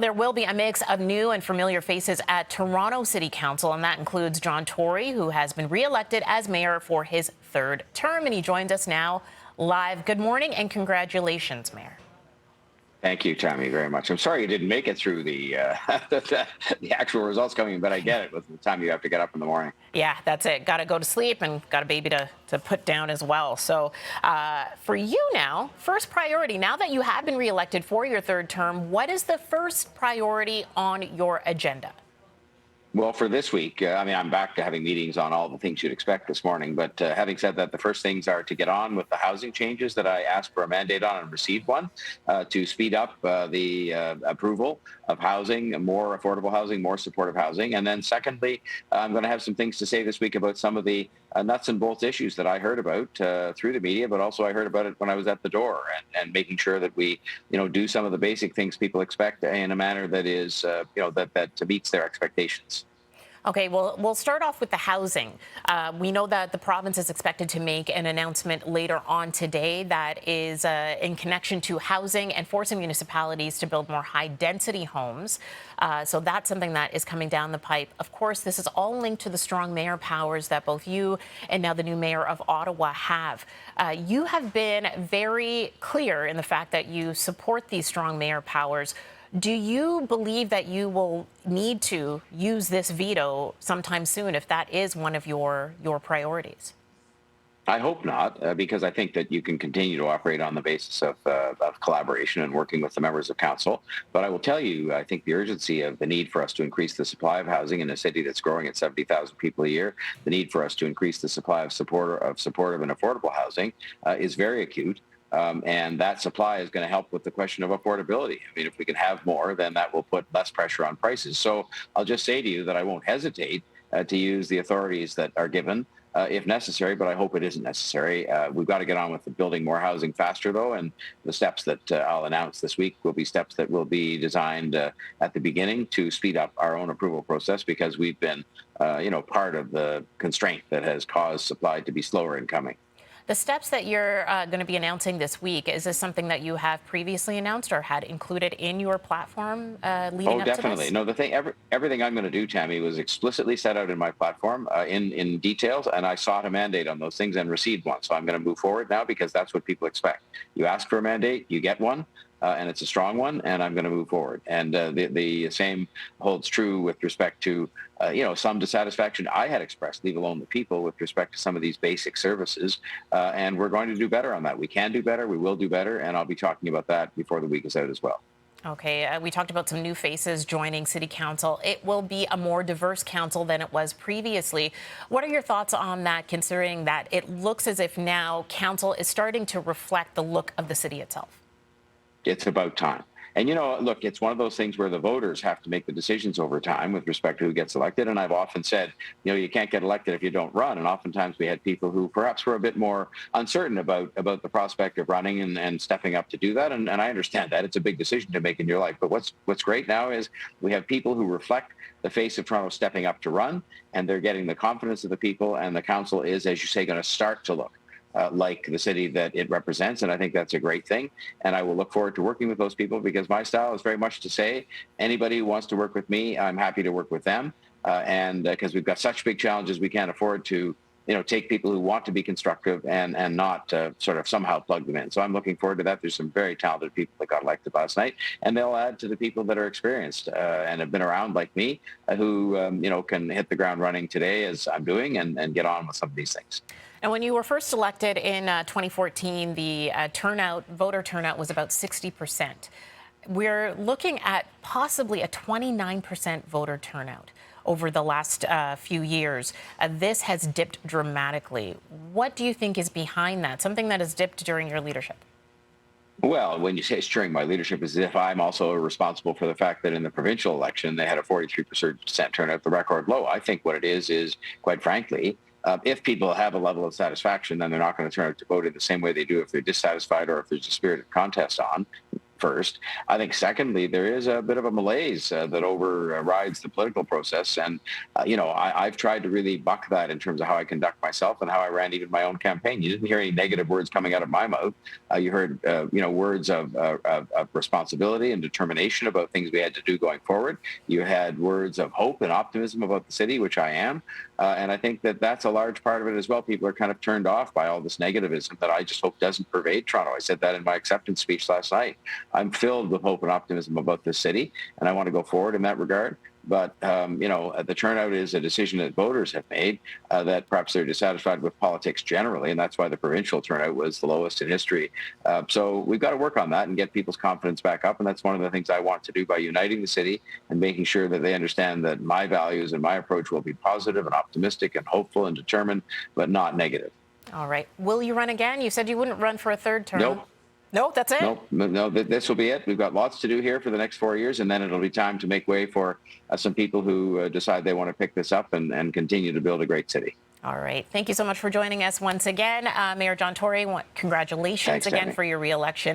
There will be a mix of new and familiar faces at Toronto City Council, and that includes John Tory, who has been re-elected as mayor for his third term, and he joins us now live. Good morning and congratulations, Mayor. Thank you, Tammie, very much. I'm sorry you didn't make it through the the actual results coming, but I get it with the time you have to get up in the morning. Yeah, that's it. Got to go to sleep and got a baby to put down as well. So for you now, first priority, now that you have been reelected for your third term, what is the first priority on your agenda? Well, for this week, I'm back to having meetings on all the things you'd expect this morning. But having said that, the first things are to get on with the housing changes that I asked for a mandate on and received one to speed up the approval of housing, more affordable housing, more supportive housing. And then secondly, I'm going to have some things to say this week about some of the nuts and bolts issues that I heard about through the media, but also I heard about it when I was at the door, and making sure that we, do some of the basic things people expect in a manner that is, that meets their expectations. Okay, well, we'll start off with the housing. We know that the province is expected to make an announcement later on today that is in connection to housing and forcing municipalities to build more high-density homes. So that's something that is coming down the pipe. Of course, this is all linked to the strong mayor powers that both you and now the new mayor of Ottawa have. You have been very clear in the fact that you support these strong mayor powers. Do you believe that you will need to use this veto sometime soon if that is one of your priorities? I hope not, because I think that you can continue to operate on the basis of collaboration and working with the members of council. But I will tell you, I think the urgency of the need for us to increase the supply of housing in a city that's growing at 70,000 people a year, the need for us to increase the supply of supportive and affordable housing is very acute. And that supply is going to help with the question of affordability. I mean, if we can have more, then that will put less pressure on prices. So I'll just say to you that I won't hesitate to use the authorities that are given if necessary, but I hope it isn't necessary. We've got to get on with the building more housing faster, though, and the steps that I'll announce this week will be steps that will be designed at the beginning to speed up our own approval process, because we've been, part of the constraint that has caused supply to be slower in coming. The steps that you're going to be announcing this week, is this something that you have previously announced or had included in your platform leading up to this? Oh, definitely. No, everything I'm going to do, Tammie, was explicitly set out in my platform in details, and I sought a mandate on those things and received one. So I'm going to move forward now, because that's what people expect. You ask for a mandate, you get one. And it's a strong one, and I'm going to move forward. And the same holds true with respect to, some dissatisfaction I had expressed, leave alone the people, with respect to some of these basic services. And we're going to do better on that. We can do better. We will do better. And I'll be talking about that before the week is out as well. Okay, we talked about some new faces joining City Council. It will be a more diverse council than it was previously. What are your thoughts on that, considering that it looks as if now council is starting to reflect the look of the city itself? It's about time. And, look, it's one of those things where the voters have to make the decisions over time with respect to who gets elected. And I've often said, you can't get elected if you don't run. And oftentimes we had people who perhaps were a bit more uncertain about the prospect of running and stepping up to do that. And I understand that. It's a big decision to make in your life. But what's great now is we have people who reflect the face of Toronto stepping up to run, and they're getting the confidence of the people. And the council is, as you say, going to start to look like the city that it represents. And I think that's a great thing. And I will look forward to working with those people, because my style is very much to say, anybody who wants to work with me, I'm happy to work with them. And because we've got such big challenges, we can't afford to, take people who want to be constructive and not sort of somehow plug them in. So I'm looking forward to that. There's some very talented people that got elected last night, and they'll add to the people that are experienced and have been around like me, who, can hit the ground running today, as I'm doing, and get on with some of these things. And when you were first elected in 2014, the voter turnout was about 60%. We're looking at possibly a 29% voter turnout over the last few years. This has dipped dramatically. What do you think is behind that? Something that has dipped during your leadership? Well, when you say it's during my leadership, as if I'm also responsible for the fact that in the provincial election, they had a 43% turnout, the record low. I think what it is quite frankly, if people have a level of satisfaction, then they're not going to turn out to vote in the same way they do if they're dissatisfied or if there's a spirited contest on. first. I think secondly, there is a bit of a malaise that overrides the political process. And, I've tried to really buck that in terms of how I conduct myself and how I ran even my own campaign. You didn't hear any negative words coming out of my mouth. You heard, words of responsibility and determination about things we had to do going forward. You had words of hope and optimism about the city, which I am. And I think that that's a large part of it as well. People are kind of turned off by all this negativism that I just hope doesn't pervade Toronto. I said that in my acceptance speech last night. I'm filled with hope and optimism about this city, and I want to go forward in that regard. But, the turnout is a decision that voters have made, that perhaps they're dissatisfied with politics generally, and that's why the provincial turnout was the lowest in history. So we've got to work on that and get people's confidence back up, and that's one of the things I want to do by uniting the city and making sure that they understand that my values and my approach will be positive and optimistic and hopeful and determined, but not negative. All right. Will you run again? You said you wouldn't run for a third term. Nope. No, that's it? No, this will be it. We've got lots to do here for the next 4 years, and then it'll be time to make way for some people who decide they want to pick this up and continue to build a great city. All right. Thank you so much for joining us once again. Mayor John Tory, congratulations Thanks, again Tammie. for your re-election.